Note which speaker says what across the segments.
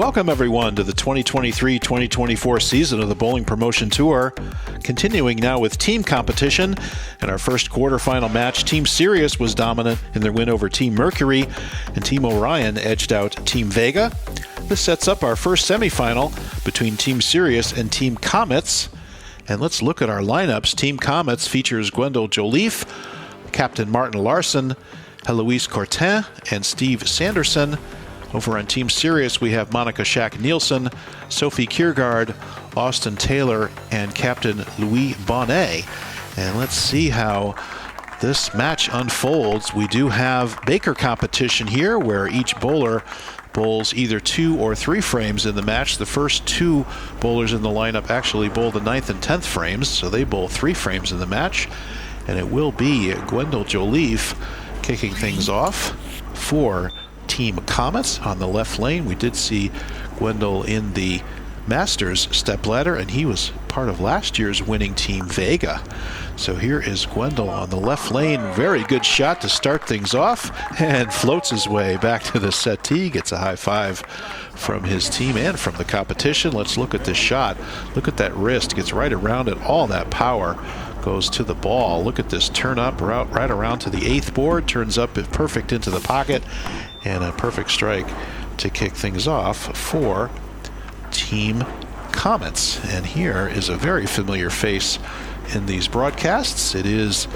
Speaker 1: Welcome everyone to the 2023-2024 season of the Bowling Promotion Tour. Continuing now with team competition. In our first quarterfinal match, Team Sirius was dominant in their win over Team Mercury, and Team Orion edged out Team Vega. This sets up our first semifinal between Team Sirius and Team Comets. And let's look at our lineups. Team Comets features Gwendol Joliffe, Captain Martin Larson, Heloise Courtin, and Steve Sanderson. Over on Team Sirius, we have Monica Shack-Nielsen, Sophie Kiergaard, Austin Taylor, and Captain Louis Bonnet. And let's see how this match unfolds. We do have Baker competition here, where each bowler bowls either 2 or 3 frames in the match. The first 2 bowlers in the lineup actually bowl the 9th and 10th frames, so they bowl 3 frames in the match. And it will be Gwendol Joliffe kicking things off for Team Comets. On the left lane, we did see Gwendol in the Masters stepladder, and he was part of last year's winning Team Vega. So here is Gwendol on the left lane. Very good shot to start things off, and floats his way back to the settee. Gets a high five from his team and from the competition. Let's look at this shot. Look at that wrist. Gets right around it. All that power goes to the ball. Look at this turn up right around to the 8th board. Turns up perfect into the pocket. And a perfect strike to kick things off for Team Comets. And here is a very familiar face in these broadcasts. It is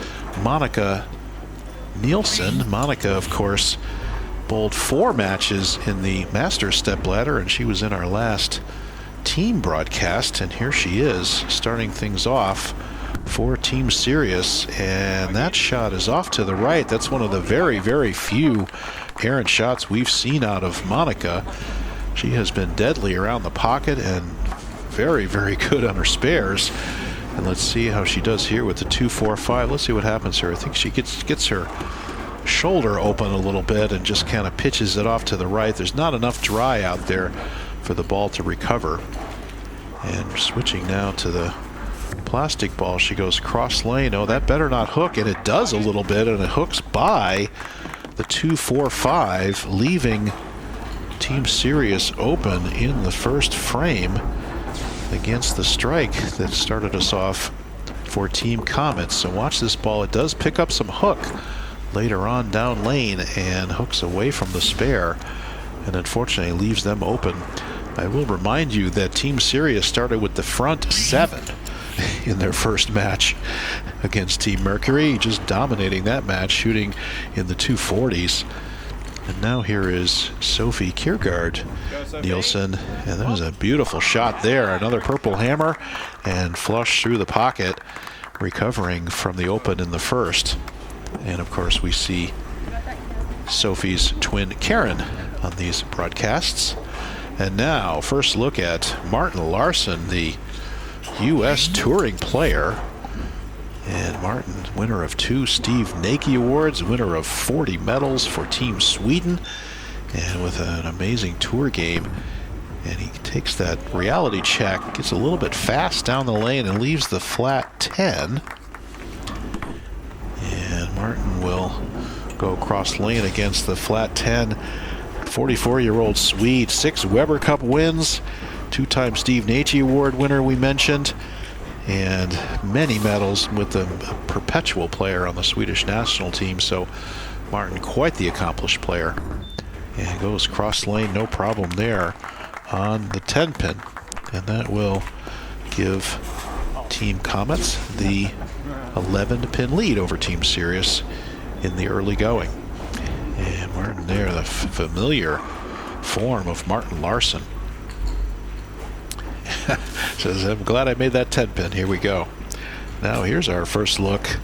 Speaker 1: Monica Nielsen. Monica, of course, bowled 4 matches in the Masters stepladder, and she was in our last team broadcast. And here she is starting things off for Team Sirius, and that shot is off to the right. That's one of the very, very few errant shots we've seen out of Monica. She has been deadly around the pocket and very, very good on her spares. And let's see how she does here with the 2-4-5. Let's see what happens here. I think she gets her shoulder open a little bit and just kind of pitches it off to the right. There's not enough dry out there for the ball to recover. And switching now to the plastic ball, she goes cross lane. Oh, that better not hook, and it does a little bit, and it hooks by the 2-4-5, leaving Team Sirius open in the first frame against the strike that started us off for Team Comets. So watch this ball. It does pick up some hook later on down lane and hooks away from the spare, and unfortunately leaves them open. I will remind you that Team Sirius started with the front 7 in their first match against Team Mercury, just dominating that match, shooting in the 240s. And now here is Sophie Kiergaard Nielsen, and there's a beautiful shot there. Another purple hammer and flush through the pocket, recovering from the open in the first. And of course we see Sophie's twin Karen on these broadcasts. And now first look at Martin Larson, the U.S. touring player. And Martin, winner of 2 Steve Nakey Awards, winner of 40 medals for Team Sweden, and with an amazing tour game. And he takes that reality check, gets a little bit fast down the lane and leaves the flat 10. And Martin will go cross lane against the flat 10. 44-year-old Swede, 6 Weber Cup wins, 2-time Steve Nakey Award winner we mentioned, and many medals with the perpetual player on the Swedish national team. So Martin, quite the accomplished player, and goes cross lane, no problem there on the 10 pin, and that will give Team Comets the 11 pin lead over Team Sirius in the early going. And Martin there, the familiar form of Martin Larson. Says, I'm glad I made that 10 pin. Here we go. Now here's our first look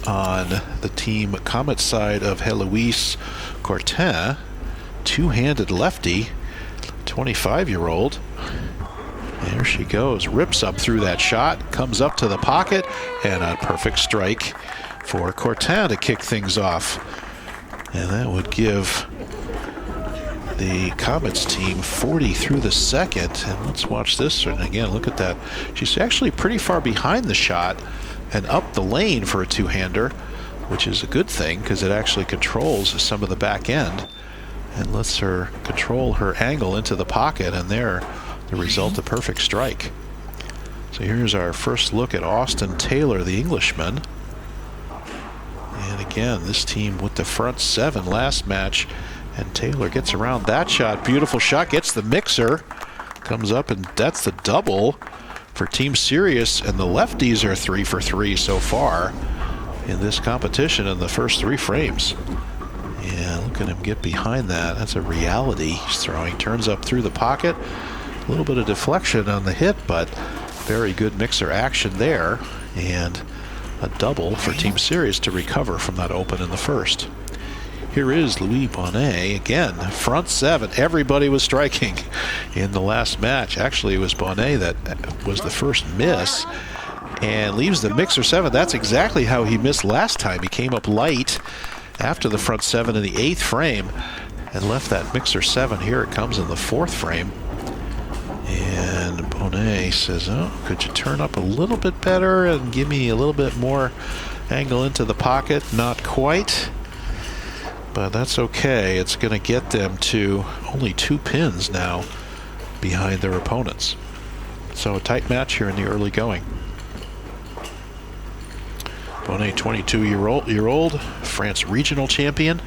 Speaker 1: on the Team Comet side of Heloise Courtin, 2-handed lefty, 25-year-old. There she goes, rips up through that shot, comes up to the pocket, and a perfect strike for Courtin to kick things off. And that would give the Comets team 40 through the second. And let's watch this. And again, look at that. She's actually pretty far behind the shot and up the lane for a 2-hander, which is a good thing because it actually controls some of the back end. and lets her control her angle into the pocket, and there the result, a perfect strike. So here's our first look at Austin Taylor, the Englishman. And again, this team with the front 7 last match, and Taylor gets around that shot. Beautiful shot, gets the mixer, comes up, and that's the double for Team Sirius, and the lefties are 3 for 3 so far in this competition in the first 3 frames. Yeah, look at him get behind that. That's a reality. He's throwing, turns up through the pocket. A little bit of deflection on the hit, but very good mixer action there, and a double for Team Sirius to recover from that open in the first. Here is Louis Bonnet again, front 7. Everybody was striking in the last match. Actually, it was Bonnet that was the first miss, and leaves the mixer 7. That's exactly how he missed last time. He came up light after the front 7 in the 8th frame and left that mixer 7. Here it comes in the 4th frame. And Bonnet says, oh, could you turn up a little bit better and give me a little bit more angle into the pocket? Not quite, but that's okay. It's going to get them to only 2 pins now behind their opponents. So a tight match here in the early going. Bonnet, 22-year-old, France regional champion.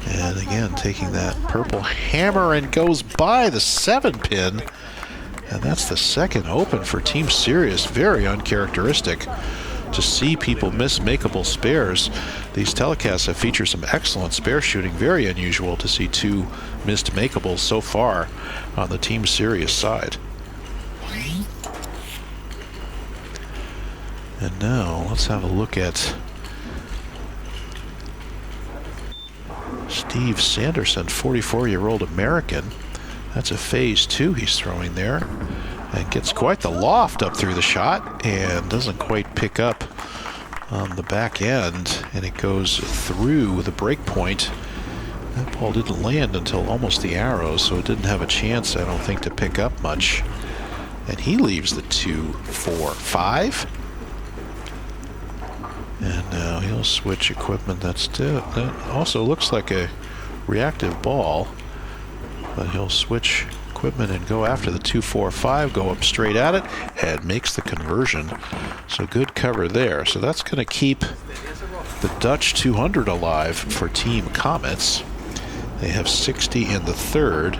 Speaker 1: And again, taking that purple hammer and goes by the 7-pin. And that's the second open for Team Sirius. Very uncharacteristic to see people miss makeable spares. These telecasts have featured some excellent spare shooting. Very unusual to see 2 missed makeables so far on the Team Sirius side. And now let's have a look at Steve Sanderson, 44-year-old American. That's a phase 2 he's throwing there, and gets quite the loft up through the shot and doesn't quite pick up on the back end, and it goes through the break point. That ball didn't land until almost the arrows, so it didn't have a chance, I don't think, to pick up much. And he leaves the 2, 4, 5. And now he'll switch equipment. That also looks like a reactive ball, but he'll switch equipment and go after the 2, 4, 5, go up straight at it, and makes the conversion. So good cover there. So that's going to keep the Dutch 200 alive for Team Comets. They have 60 in the 3rd,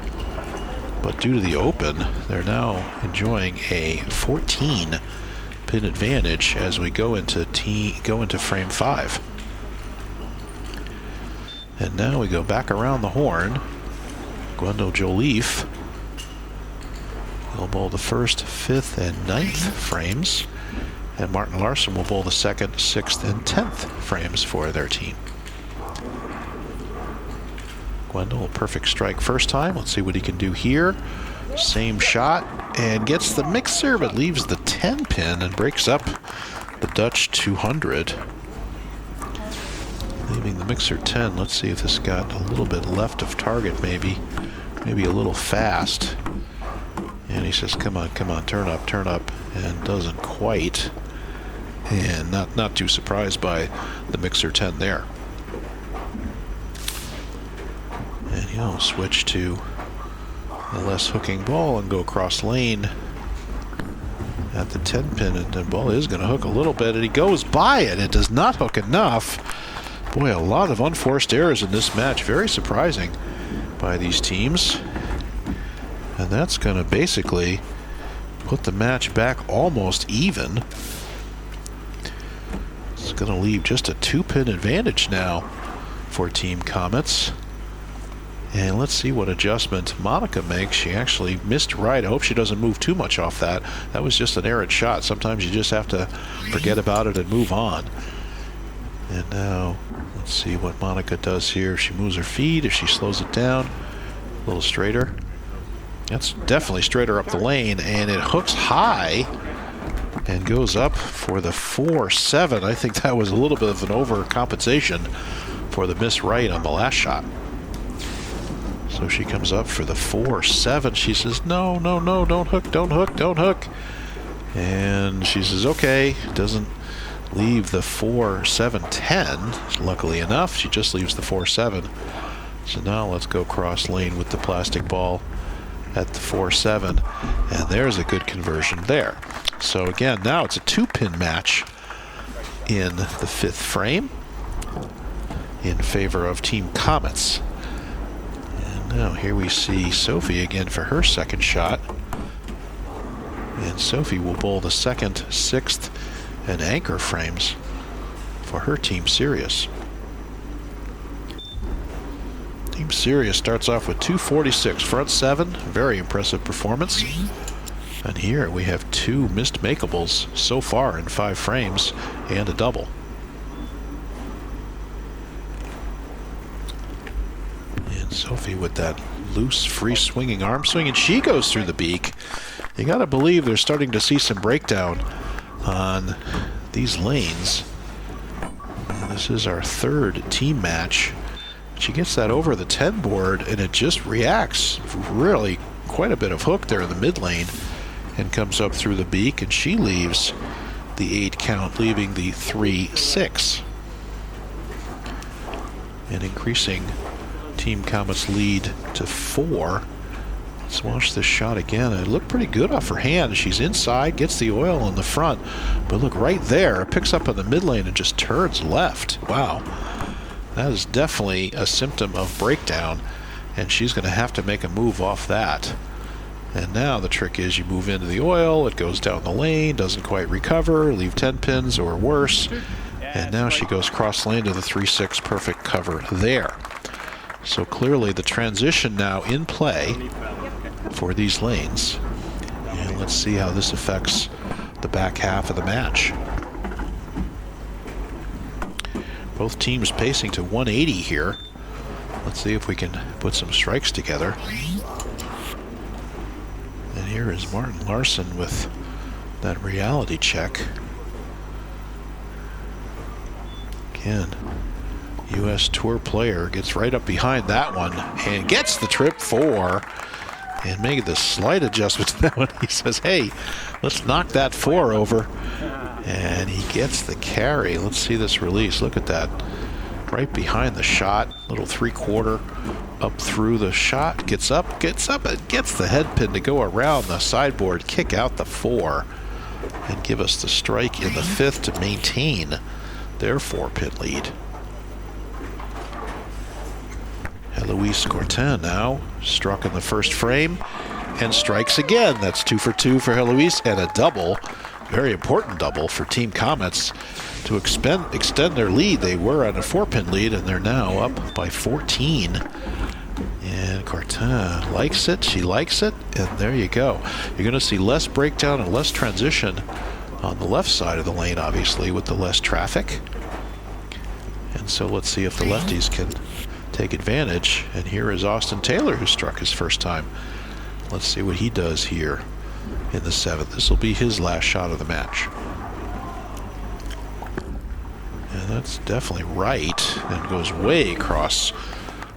Speaker 1: but due to the open, they're now enjoying a 14 pin advantage as we go into frame 5. And now we go back around the horn. Gwendol Joliffe will bowl the 1st, 5th, and 9th frames, and Martin Larson will bowl the 2nd, 6th, and 10th frames for their team. Gwendol, a perfect strike first time. Let's see what he can do here. Same shot, and gets the mixer, but leaves the 10 pin and breaks up the Dutch 200. Leaving the mixer 10. Let's see if this got a little bit left of target, maybe a little fast. And he says, come on, turn up, and doesn't quite. And not too surprised by the mixer 10 there. And he'll switch to a less hooking ball and go across lane at the 10 pin, and the ball is going to hook a little bit, and he goes by it. It does not hook enough. Boy, a lot of unforced errors in this match. Very surprising by these teams. And that's going to basically put the match back almost even. It's going to leave just a 2-pin advantage now for Team Comets. And let's see what adjustment Monica makes. She actually missed right. I hope she doesn't move too much off that. That was just an errant shot. Sometimes you just have to forget about it and move on. And now let's see what Monica does here. If she moves her feet, if she slows it down a little straighter. That's definitely straighter up the lane, and it hooks high and goes up for the 4-7. I think that was a little bit of an overcompensation for the miss right on the last shot. So she comes up for the 4-7. She says, no, don't hook. And she says, okay. Doesn't leave the 4-7-10. Luckily enough, she just leaves the 4-7. So now let's go cross lane with the plastic ball at the 4-7. And there's a good conversion there. So again, now it's a 2-pin match in the 5th frame in favor of Team Comets. And now here we see Sophie again for her second shot. And Sophie will bowl the 2nd, 6th, and anchor frames for her Team Sirius. Team Sirius starts off with 246, front 7, very impressive performance. And here we have 2 missed makeables so far in 5 frames and a double. And Sophie with that loose, free swinging arm swing, and she goes through the beak. You got to believe they're starting to see some breakdown on these lanes. This is our 3rd team match. She gets that over the 10 board, and it just reacts. Really quite a bit of hook there in the mid lane, and comes up through the beak, and she leaves the 8 count, leaving the 3-6. And increasing Team Comets lead to 4. Let's watch this shot again. It looked pretty good off her hand. She's inside, gets the oil in the front, but look right there, it picks up in the mid lane and just turns left. Wow. That is definitely a symptom of breakdown, and she's going to have to make a move off that. And now the trick is you move into the oil, it goes down the lane, doesn't quite recover, leave 10 pins or worse. And now she goes cross lane to the 3-6, perfect cover there. So clearly the transition now in play for these lanes. And let's see how this affects the back half of the match. Both teams pacing to 180 here. Let's see if we can put some strikes together. And here is Martin Larson with that reality check. Again, U.S. Tour player gets right up behind that one and gets the trip 4 and made the slight adjustment to that one. He says, hey, let's knock that 4 over. And he gets the carry. Let's see this release. Look at that. Right behind the shot. Little 3/4 up through the shot. Gets up, and gets the head pin to go around the sideboard, kick out the 4, and give us the strike in the 5th to maintain their 4-pin lead. Eloise Cortin now struck in the 1st frame and strikes again. That's 2 for 2 for Eloise, and a double. Very important double for Team Comets to extend their lead. They were on a 4-pin lead, and they're now up by 14. And Cortin likes it. She likes it. And there you go. You're going to see less breakdown and less transition on the left side of the lane, obviously, with the less traffic. And so let's see if the lefties can take advantage. And here is Austin Taylor, who struck his first time. Let's see what he does here in the 7th. This will be his last shot of the match. And that's definitely right, and goes way across.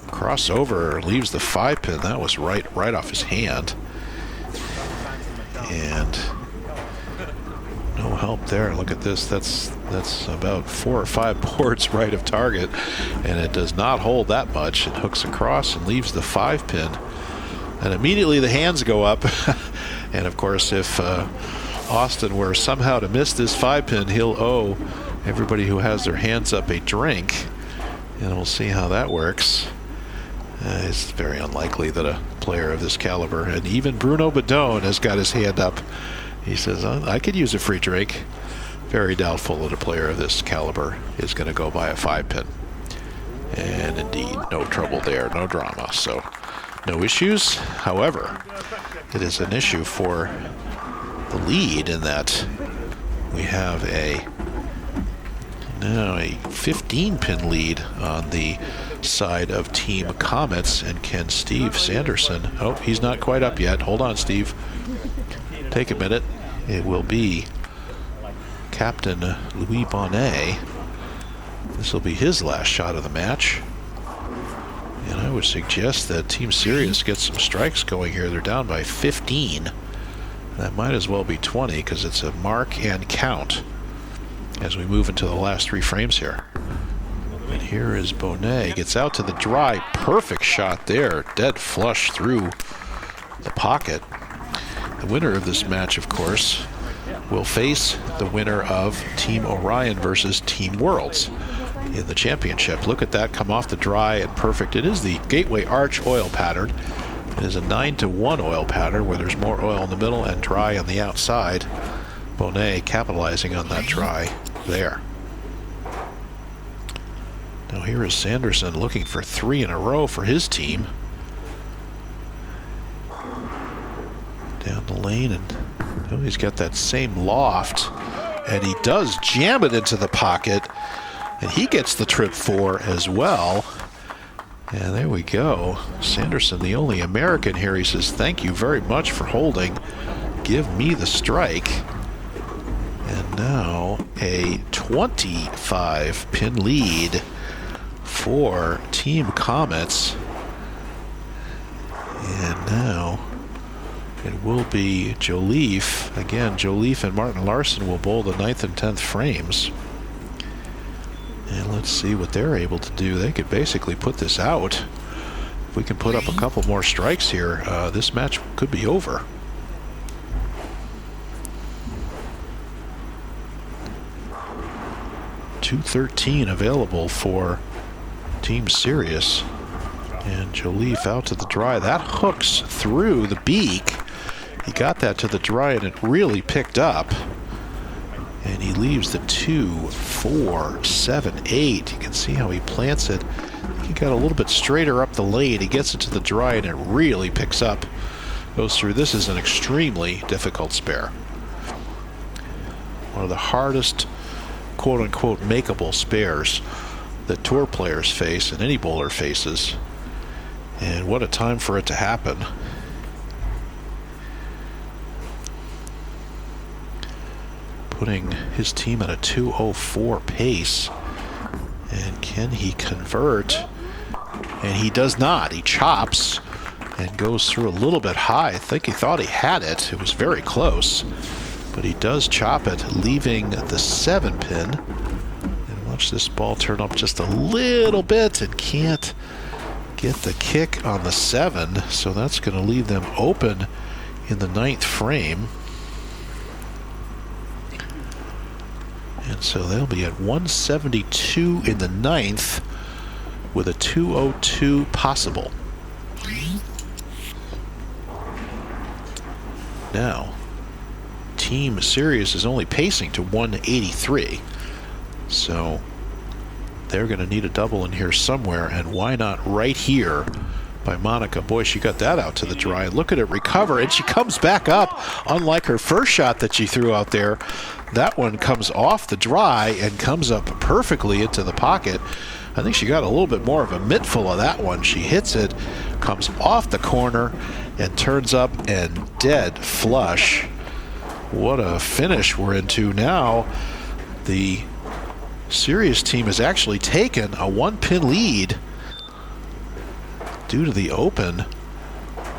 Speaker 1: Crossover, leaves the 5-pin. That was right off his hand. And no help there. Look at this. That's about 4 or 5 boards right of target, and it does not hold that much. It hooks across and leaves the 5-pin. And immediately the hands go up. And of course, if Austin were somehow to miss this 5-pin, he'll owe everybody who has their hands up a drink. And we'll see how that works. It's very unlikely that a player of this caliber, and even Bruno Bidone has got his hand up. He says, I could use a free drink. Very doubtful that a player of this caliber is going to go buy a 5-pin. And indeed, no trouble there, no drama. So no issues. However, it is an issue for the lead in that we have now a 15-pin lead on the side of Team Comets. And can Steve Sanderson, oh, he's not quite up yet. Hold on, Steve. Take a minute. It will be Captain Louis Bonnet. This will be his last shot of the match. And I would suggest that Team Sirius gets some strikes going here. They're down by 15. That might as well be 20 because it's a mark and count. as we move into the last 3 frames here. And here is Bonet, gets out to the dry, perfect shot there, dead flush through the pocket. The winner of this match, of course, will face the winner of Team Orion versus Team Worlds in the championship. Look at that, come off the dry and perfect. It is the Gateway Arch oil pattern. It is a 9-to-1 oil pattern where there's more oil in the middle and dry on the outside. Bonet capitalizing on that dry there. Now here is Sanderson looking for 3 in a row for his team. Down the lane, and he's got that same loft, and he does jam it into the pocket, and he gets the trip 4 as well. And there we go. Sanderson, the only American here, he says, thank you very much for holding. Give me the strike. And now a 25-pin lead for Team Comets. And now it will be Joliffe. Again, Joliffe and Martin Larson will bowl the 9th and 10th frames. And let's see what they're able to do. They could basically put this out. If we can put up a couple more strikes here, this match could be over. .213 available for Team Sirius. And Joliffe out to the dry. That hooks through the beak. He got that to the dry, and it really picked up. And he leaves the 2, 4, 7, 8. You can see how he plants it. He got a little bit straighter up the lane. He gets it to the dry, and it really picks up. Goes through. This is an extremely difficult spare. One of the hardest, quote-unquote, makeable spares that tour players face and any bowler faces. And what a time for it to happen. Putting his team at a 2:04 pace. And can he convert? And he does not. He chops and goes through a little bit high. I think he thought he had it. It was very close. But he does chop it, leaving the 7-pin. And watch this ball turn up just a little bit and can't get the kick on the 7. So that's going to leave them open in the 9th frame. And so they'll be at 172 in the 9th with a 202 possible. Now, Team Sirius is only pacing to 183. So they're going to need a double in here somewhere, and why not right here by Monica. Boy, she got that out to the dry. Look at it recover, and she comes back up. Unlike her first shot that she threw out there, that one comes off the dry and comes up perfectly into the pocket. I think she got a little bit more of a mittful of that one. She hits it, comes off the corner, and turns up and dead flush. What a finish we're into now. The Sirius team has actually taken a 1-pin lead due to the open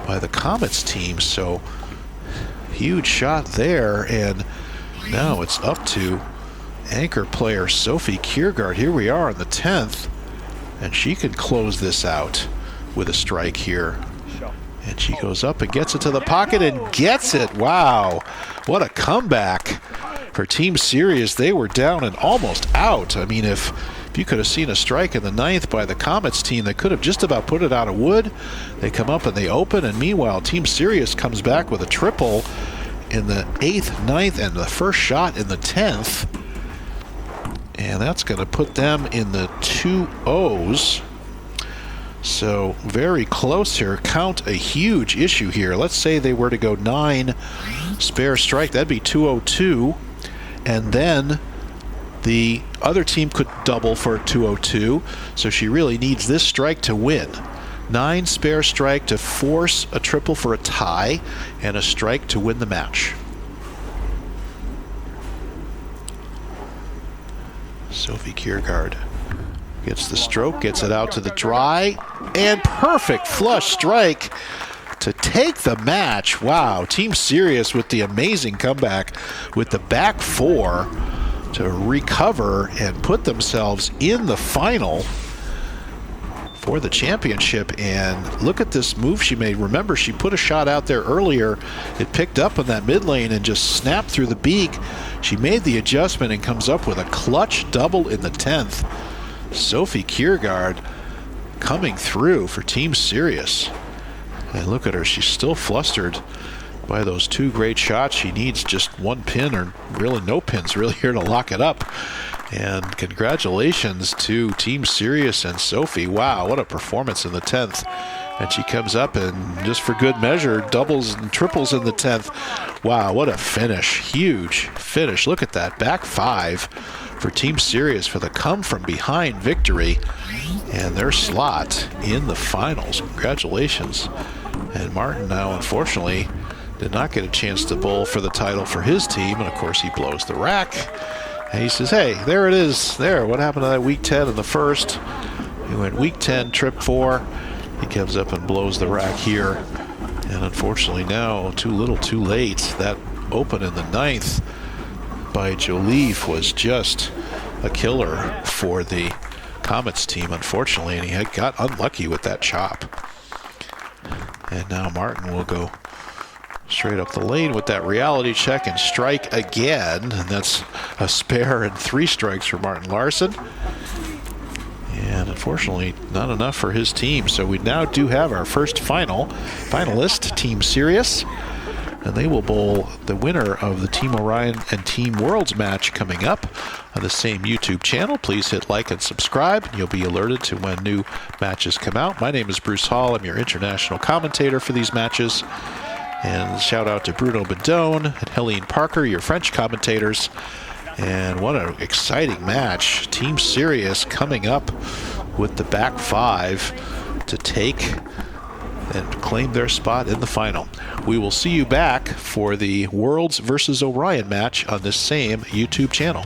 Speaker 1: by the Comets team. So huge shot there, and now it's up to anchor player Sophie Kiergaard. Here we are in the 10th, and she can close this out with a strike here. And she goes up and gets it to the pocket and gets it. Wow, what a comeback for Team Sirius. They were down and almost out. I mean, if you could have seen a strike in the 9th by the Comets team, they could have just about put it out of wood. They come up and they open, and meanwhile Team Sirius comes back with a triple in the 8th, 9th, and the first shot in the 10th. And that's going to put them in the 2-0s. So very close here. Count a huge issue here. Let's say they were to go 9 spare strike. That'd be 202. And then the other team could double for a 202. So she really needs this strike to win. 9 spare strike to force a triple for a tie, and a strike to win the match. Sophie Kiergaard gets the stroke, gets it out to the dry, and perfect flush strike to take the match. Wow, Team Sirius with the amazing comeback with the back 4 to recover and put themselves in the final for the championship. And look at this move she made. Remember, she put a shot out there earlier. It picked up in that mid lane and just snapped through the beak. She made the adjustment and comes up with a clutch double in the 10th. Sophie Kiergaard coming through for Team Sirius. And look at her, she's still flustered by those two great shots. She needs just one pin, or really no pins really here to lock it up. And congratulations to Team Sirius and Sophie. Wow, what a performance in the 10th. And she comes up and, just for good measure, doubles and triples in the 10th. Wow, what a finish. Huge finish. Look at that. Back 5 for Team Sirius for the come-from-behind victory and their slot in the finals. Congratulations. And Martin now, unfortunately, did not get a chance to bowl for the title for his team. And, of course, he blows the rack. And he says, hey, there it is. There. What happened to that week 10 in the first? He went week 10, trip 4. He comes up and blows the rack here. And unfortunately now, too little, too late. That open in the 9th by Joliffe was just a killer for the Comets team, unfortunately. And he had got unlucky with that chop. And now Martin will go straight up the lane with that reality check and strike again. And that's a spare and 3 strikes for Martin Larson. And unfortunately, not enough for his team. So we now do have our first finalist, Team Sirius. And they will bowl the winner of the Team Orion and Team Worlds match coming up on the same YouTube channel. Please hit like and subscribe, and you'll be alerted to when new matches come out. My name is Bruce Hall. I'm your international commentator for these matches. And shout out to Bruno Bidone and Helene Parker, your French commentators. And what an exciting match. Team Sirius coming up with the back 5 to take and claim their spot in the final. We will see you back for the Worlds versus Orion match on this same YouTube channel.